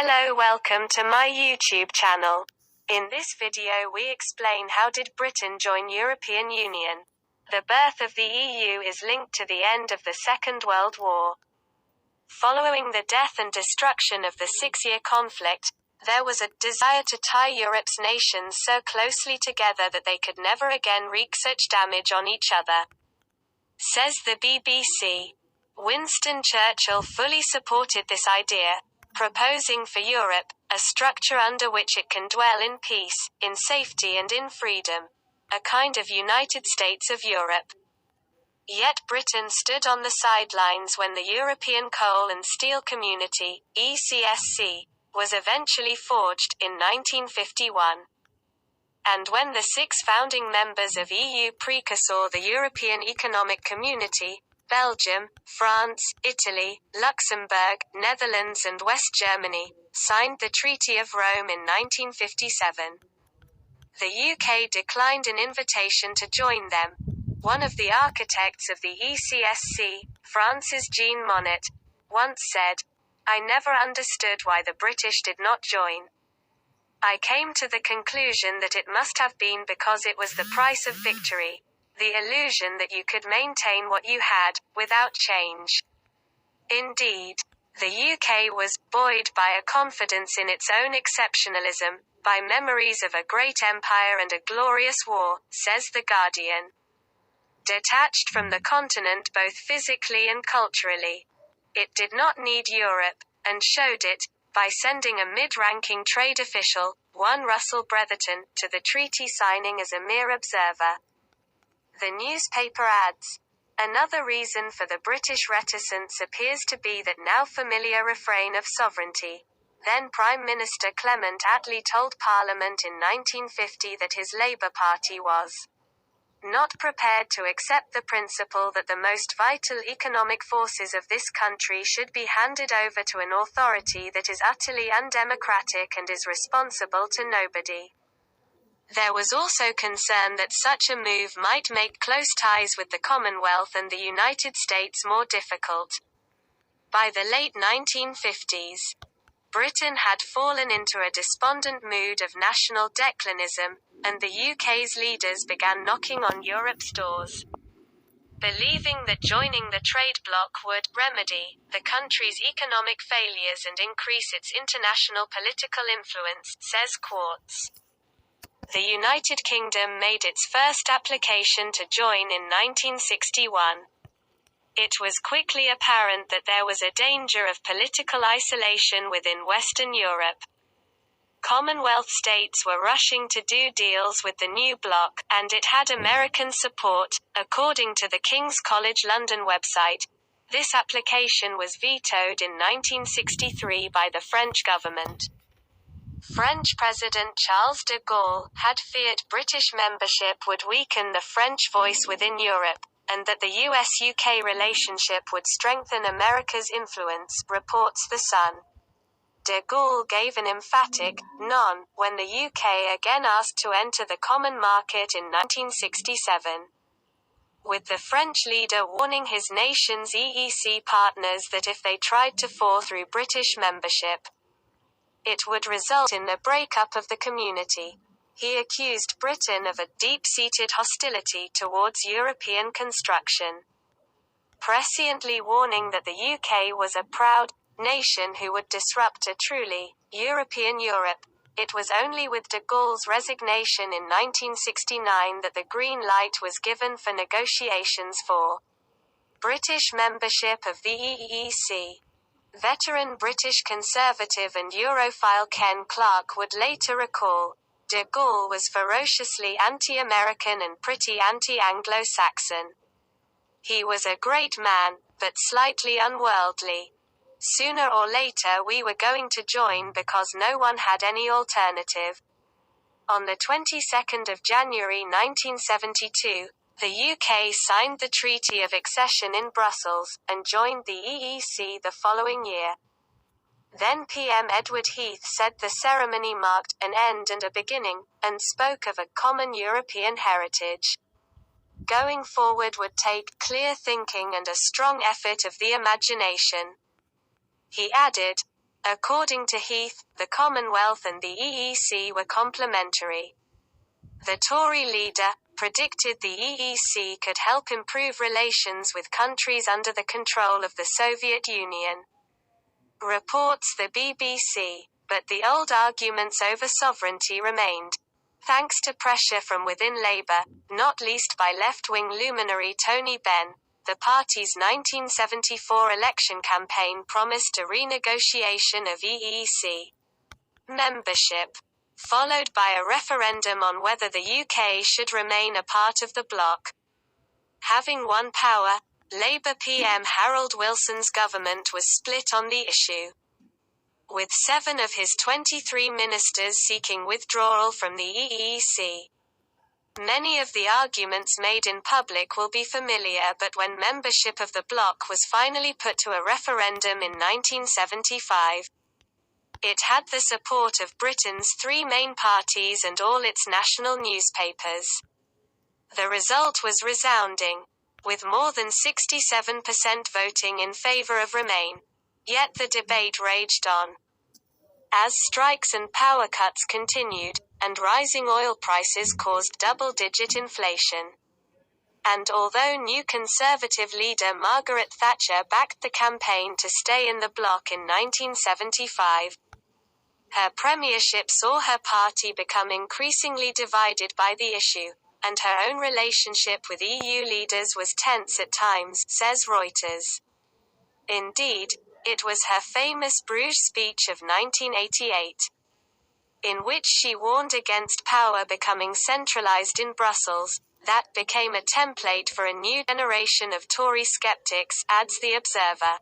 Hello, welcome to my YouTube channel. In this video we explain how did Britain join European Union. The birth of the EU is linked to the end of the Second World War. Following the death and destruction of the six-year conflict, there was a desire to tie Europe's nations so closely together that they could never again wreak such damage on each other. Says the BBC. Winston Churchill fully supported this idea, proposing for Europe a structure under which it can dwell in peace, in safety and in freedom, a kind of United States of Europe. Yet Britain stood on the sidelines when the European Coal and Steel Community, ECSC, was eventually forged in 1951. And when the six founding members of EU precursor the European Economic Community, Belgium, France, Italy, Luxembourg, Netherlands and West Germany, signed the Treaty of Rome in 1957. The UK declined an invitation to join them. One of the architects of the ECSC, Francis Jean Monnet, once said, "I never understood why the British did not join. I came to the conclusion that it must have been because it was the price of victory, the illusion that you could maintain what you had, without change." Indeed, the UK was buoyed by a confidence in its own exceptionalism, by memories of a great empire and a glorious war, says The Guardian. Detached from the continent both physically and culturally, it did not need Europe, and showed it, by sending a mid-ranking trade official, one Russell Bretherton, to the treaty signing as a mere observer. The newspaper adds, "Another reason for the British reticence appears to be that now familiar refrain of sovereignty. Then Prime Minister Clement Attlee told Parliament in 1950 that his Labour Party was not prepared to accept the principle that the most vital economic forces of this country should be handed over to an authority that is utterly undemocratic and is responsible to nobody." There was also concern that such a move might make close ties with the Commonwealth and the United States more difficult. By the late 1950s, Britain had fallen into a despondent mood of national declinism, and the UK's leaders began knocking on Europe's doors. Believing that joining the trade bloc would remedy the country's economic failures and increase its international political influence, says Quartz. The United Kingdom made its first application to join in 1961. It was quickly apparent that there was a danger of political isolation within Western Europe. Commonwealth states were rushing to do deals with the new bloc, and it had American support, according to the King's College London website. This application was vetoed in 1963 by the French government. French President Charles de Gaulle had feared British membership would weaken the French voice within Europe, and that the US-UK relationship would strengthen America's influence, reports The Sun. De Gaulle gave an emphatic "non" when the UK again asked to enter the common market in 1967. With the French leader warning his nation's EEC partners that if they tried to fall through British membership, it would result in the breakup of the community. He accused Britain of a deep-seated hostility towards European construction, presciently warning that the UK was a proud nation who would disrupt a truly European Europe. It was only with de Gaulle's resignation in 1969 that the green light was given for negotiations for British membership of the EEC. Veteran British conservative and Europhile Ken Clarke would later recall, de Gaulle was ferociously anti-American and pretty anti-Anglo-Saxon. He was a great man, but slightly unworldly. Sooner or later we were going to join because no one had any alternative. On the 22nd of January 1972, the UK signed the Treaty of Accession in Brussels, and joined the EEC the following year. Then PM Edward Heath said the ceremony marked an end and a beginning, and spoke of a common European heritage. Going forward would take clear thinking and a strong effort of the imagination. He added, According to Heath, the Commonwealth and the EEC were complementary. The Tory leader predicted the EEC could help improve relations with countries under the control of the Soviet Union. Reports the BBC. But the old arguments over sovereignty remained. Thanks to pressure from within Labour, not least by left-wing luminary Tony Benn, the party's 1974 election campaign promised a renegotiation of EEC membership, followed by a referendum on whether the UK should remain a part of the bloc. Having won power, Labour PM Harold Wilson's government was split on the issue, with 7 of his 23 ministers seeking withdrawal from the EEC. Many of the arguments made in public will be familiar, but when membership of the bloc was finally put to a referendum in 1975, it had the support of Britain's 3 main parties and all its national newspapers. The result was resounding, with more than 67% voting in favour of Remain. Yet the debate raged on. As strikes and power cuts continued, and rising oil prices caused double-digit inflation. And although new Conservative leader Margaret Thatcher backed the campaign to stay in the bloc in 1975, her premiership saw her party become increasingly divided by the issue, and her own relationship with EU leaders was tense at times, says Reuters. Indeed, it was her famous Bruges speech of 1988, in which she warned against power becoming centralized in Brussels, that became a template for a new generation of Tory skeptics, adds The Observer.